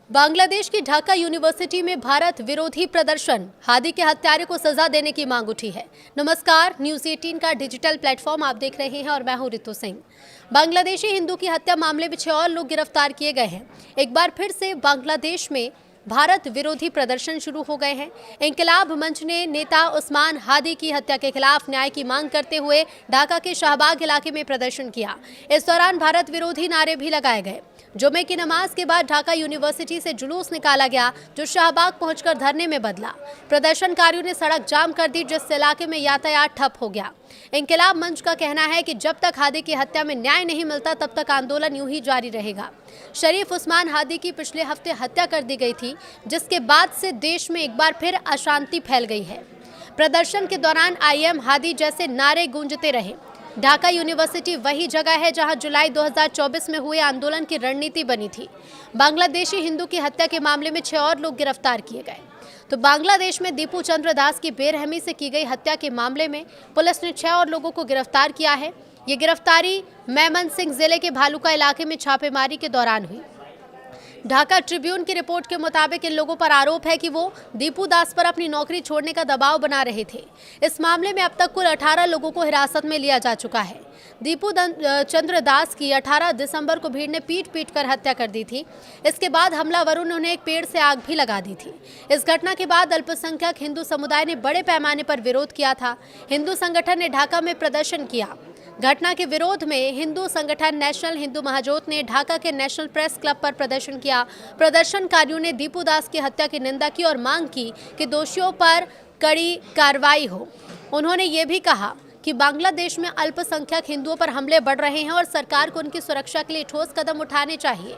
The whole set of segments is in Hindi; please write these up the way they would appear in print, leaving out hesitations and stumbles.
बांग्लादेश की ढाका यूनिवर्सिटी में भारत विरोधी प्रदर्शन, हादी के हत्यारे को सजा देने की मांग उठी है। नमस्कार, न्यूज़ 18 का डिजिटल प्लेटफॉर्म आप देख रहे हैं और मैं हूं रितु सिंह। बांग्लादेशी हिंदू की हत्या मामले में 6 और लोग गिरफ्तार किए गए हैं। एक बार फिर से बांग्लादेश में भारत विरोधी प्रदर्शन शुरू हो गए हैं। इंकलाब मंच ने नेता उस्मान हादी की हत्या के खिलाफ न्याय की मांग करते हुए ढाका के शाहबाग इलाके में प्रदर्शन किया। इस दौरान भारत विरोधी नारे भी लगाए गए। जुमे की नमाज के बाद ढाका यूनिवर्सिटी से जुलूस निकाला गया, जो शाहबाग पहुंचकर धरने में बदला। प्रदर्शनकारियों ने सड़क जाम कर दी, जिससे इलाके में यातायात ठप हो गया। इंकलाब मंच का कहना है कि जब तक हादी की हत्या में न्याय नहीं मिलता, तब तक आंदोलन यूं ही जारी रहेगा। शरीफ उस्मान हादी की पिछले हफ्ते हत्या कर दी गई थी, जिसके बाद से देश में एक बार फिर अशांति फैल गई है। प्रदर्शन के दौरान आई एम हादी जैसे नारे गूंजते रहे। ढाका यूनिवर्सिटी वही जगह है जहां जुलाई 2024 में हुए आंदोलन की रणनीति बनी थी। बांग्लादेशी हिंदू की हत्या के मामले में 6 और लोग गिरफ्तार किए गए। तो बांग्लादेश में दीपू चंद्र दास की बेरहमी से की गई हत्या के मामले में पुलिस ने 6 और लोगों को गिरफ्तार किया है। ये गिरफ्तारी मेमनसिंह जिले के भालुका इलाके में छापेमारी के दौरान हुई। ढाका ट्रिब्यून की रिपोर्ट के मुताबिक इन लोगों पर आरोप है कि वो दीपू दास पर अपनी नौकरी छोड़ने का दबाव बना रहे थे। इस मामले में अब तक कुल 18 लोगों को हिरासत में लिया जा चुका है। दीपू चंद्र दास की 18 दिसंबर को भीड़ ने पीट कर हत्या कर दी थी। इसके बाद हमलावरों ने उन्हें एक पेड़ से आग भी लगा दी थी। इस घटना के बाद अल्पसंख्यक हिंदू समुदाय ने बड़े पैमाने पर विरोध किया था। हिंदू संगठन ने ढाका में प्रदर्शन किया। घटना के विरोध में हिंदू संगठन नेशनल हिंदू महाजोत ने ढाका के नेशनल प्रेस क्लब पर प्रदर्शन किया। प्रदर्शनकारियों ने दीपू दास की हत्या की निंदा की और मांग की कि दोषियों पर कड़ी कार्रवाई हो। उन्होंने ये भी कहा कि बांग्लादेश में अल्पसंख्यक हिंदुओं पर हमले बढ़ रहे हैं और सरकार को उनकी सुरक्षा के लिए ठोस कदम उठाने चाहिए।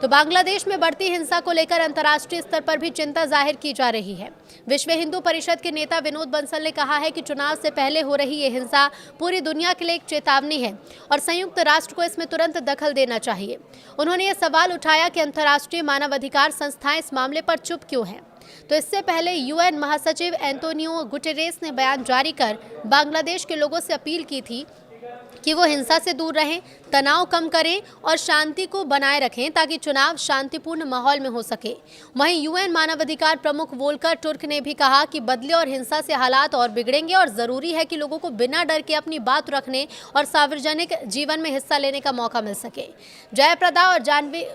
तो बांग्लादेश में बढ़ती हिंसा को लेकर अंतर्राष्ट्रीय स्तर पर भी चिंता जाहिर की जा रही है। विश्व हिंदू परिषद के नेता विनोद बंसल ने कहा है कि चुनाव से पहले हो रही ये हिंसा पूरी दुनिया के लिए एक चेतावनी है और संयुक्त राष्ट्र को इसमें तुरंत दखल देना चाहिए। उन्होंने ये सवाल उठाया कि अंतर्राष्ट्रीय मानवाधिकार संस्थाएं इस मामले पर चुप क्यों हैं। तो इससे पहले यूएन महासचिव एंटोनियो गुटेरेस ने बयान जारी कर बांग्लादेश के लोगों से अपील की थी कि वो हिंसा से दूर रहें, तनाव कम करें और शांति को बनाए रखें ताकि चुनाव शांतिपूर्ण माहौल में हो सके। वहीं यूएन मानवाधिकार प्रमुख वोल्कर टुर्क ने भी कहा कि बदले और हिंसा से हालात और बिगड़ेंगे और ज़रूरी है कि लोगों को बिना डर के अपनी बात रखने और सार्वजनिक जीवन में हिस्सा लेने का मौका मिल सके। जयप्रदा और जानवी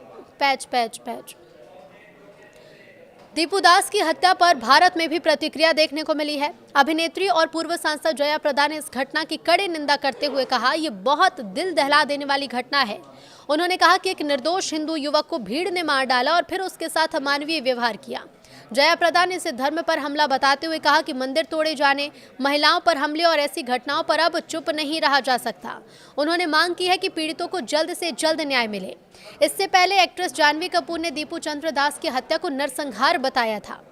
दीपू दास की हत्या पर भारत में भी प्रतिक्रिया देखने को मिली है। अभिनेत्री और पूर्व सांसद जया प्रदा ने इस घटना की कड़ी निंदा करते हुए कहा, ये बहुत दिल दहला देने वाली घटना है। उन्होंने कहा कि एक निर्दोष हिंदू युवक को भीड़ ने मार डाला और फिर उसके साथ अमानवीय व्यवहार किया। जया प्रदा ने इसे धर्म पर हमला बताते हुए कहा कि मंदिर तोड़े जाने, महिलाओं पर हमले और ऐसी घटनाओं पर अब चुप नहीं रहा जा सकता। उन्होंने मांग की है कि पीड़ितों को जल्द से जल्द न्याय मिले। इससे पहले एक्ट्रेस जानवी कपूर ने दीपू चंद्र दास की हत्या को नरसंहार बताया था।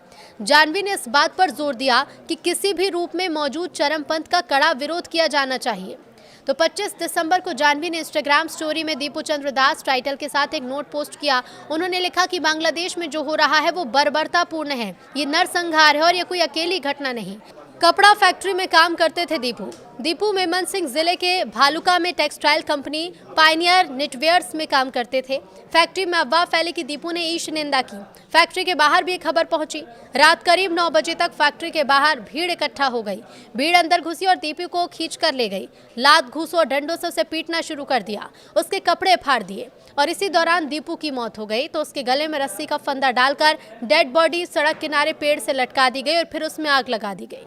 जानवी ने इस बात पर जोर दिया कि किसी भी रूप में मौजूद चरमपंथ का कड़ा विरोध किया जाना चाहिए। तो 25 दिसंबर को जानवी ने इंस्टाग्राम स्टोरी में दीपू चंद्र दास टाइटल के साथ एक नोट पोस्ट किया। उन्होंने लिखा कि बांग्लादेश में जो हो रहा है वो बर्बरतापूर्ण है, ये नरसंहार है और ये कोई अकेली घटना नहीं। कपड़ा फैक्ट्री में काम करते थे दीपू मेमनसिंह जिले के भालुका में टेक्सटाइल कंपनी पायनियर निटवेयर्स में काम करते थे। फैक्ट्री में अफवाह फैली कि दीपू ने ईश निंदा की। फैक्ट्री के बाहर भी एक खबर पहुंची। रात करीब 9 बजे तक फैक्ट्री के बाहर भीड़ इकट्ठा हो गई। भीड़ अंदर घुसी और दीपू को खींच कर ले गई। लात घूसों और डंडों से उसे पीटना शुरू कर दिया। उसके कपड़े फाड़ दिए और इसी दौरान दीपू की मौत हो गई। तो उसके गले में रस्सी का फंदा डालकर डेड बॉडी सड़क किनारे पेड़ से लटका दी गई और फिर उसमें आग लगा दी गई।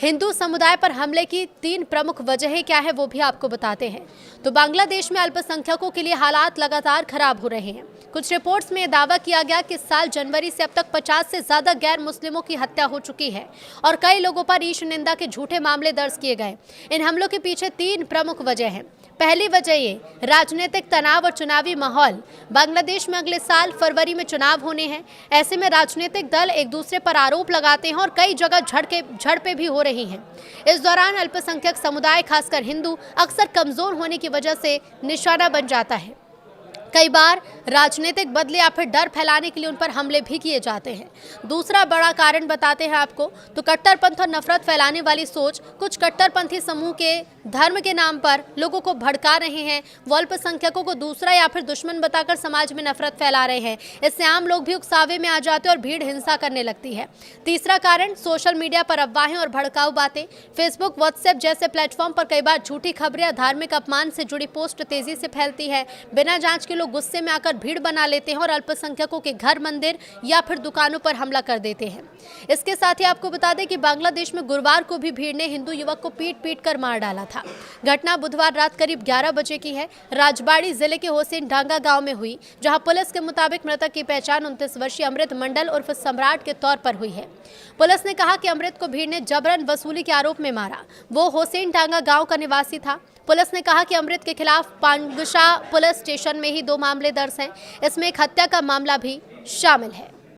हिंदू समुदाय पर हमले की 3 प्रमुख वजहें क्या है वो भी आपको बताते हैं। तो बांग्लादेश में अल्पसंख्यकों के लिए हालात लगातार खराब हो रहे हैं। कुछ रिपोर्ट्स में दावा किया गया कि इस साल जनवरी से अब तक 50 से ज्यादा गैर मुस्लिमों की हत्या हो चुकी है और कई लोगों पर ईश निंदा के झूठे मामले दर्ज किए गए। इन हमलों के पीछे 3 प्रमुख वजह हैं। पहली वजह ये राजनीतिक तनाव और चुनावी माहौल। बांग्लादेश में अगले साल फरवरी में चुनाव होने हैं। ऐसे में राजनीतिक दल एक दूसरे पर आरोप लगाते हैं और कई जगह झड़पें भी हो रही हैं। इस दौरान अल्पसंख्यक समुदाय खासकर हिंदू अक्सर कमजोर होने की वजह से निशाना बन जाता है। कई बार राजनीतिक बदले या फिर डर फैलाने के लिए उन पर हमले भी किए जाते हैं। दूसरा बड़ा कारण बताते हैं आपको तो कट्टरपंथ और नफरत फैलाने वाली सोच। कुछ कट्टरपंथी समूह के धर्म के नाम पर लोगों को भड़का रहे हैं, वो अल्पसंख्यकों को दूसरा या फिर दुश्मन बताकर समाज में नफरत फैला रहे हैं। इससे आम लोग भी उकसावे में आ जाते हैं और भीड़ हिंसा करने लगती है। तीसरा कारण सोशल मीडिया पर अफवाहें और भड़काऊ बातें। फेसबुक, व्हाट्सएप जैसे प्लेटफॉर्म पर कई बार झूठी खबरें या धार्मिक अपमान से जुड़ी पोस्ट तेजी से फैलती है। बिना जांच के लोग गुस्से में आकर भीड़ बना लेते हैं और अल्पसंख्यकों के घर, मंदिर या फिर दुकानों पर हमला कर देते हैं। इसके साथ ही आपको बता दें कि बांग्लादेश में गुरुवार को भी भीड़ ने हिंदू युवक को पीट कर मार डाला था। घटना बुधवार रात करीब 11 बजे की है। राजबाड़ी जिले के होसेन डांगा गांव में हुई, जहां पुलिस के मुताबिक मृतक की पहचान 29 वर्षीय अमृत मंडल उर्फ सम्राट के तौर पर हुई है। पुलिस ने कहा कि अमृत को भीड़ ने जबरन वसूली के आरोप में मारा। वो होसेन डांगा गांव का निवासी था। पुलिस ने कहा कि अमृत के खिलाफ पांगशा पुलिस स्टेशन में ही 2 मामले दर्ज हैं। इसमें एक हत्या का मामला भी शामिल है।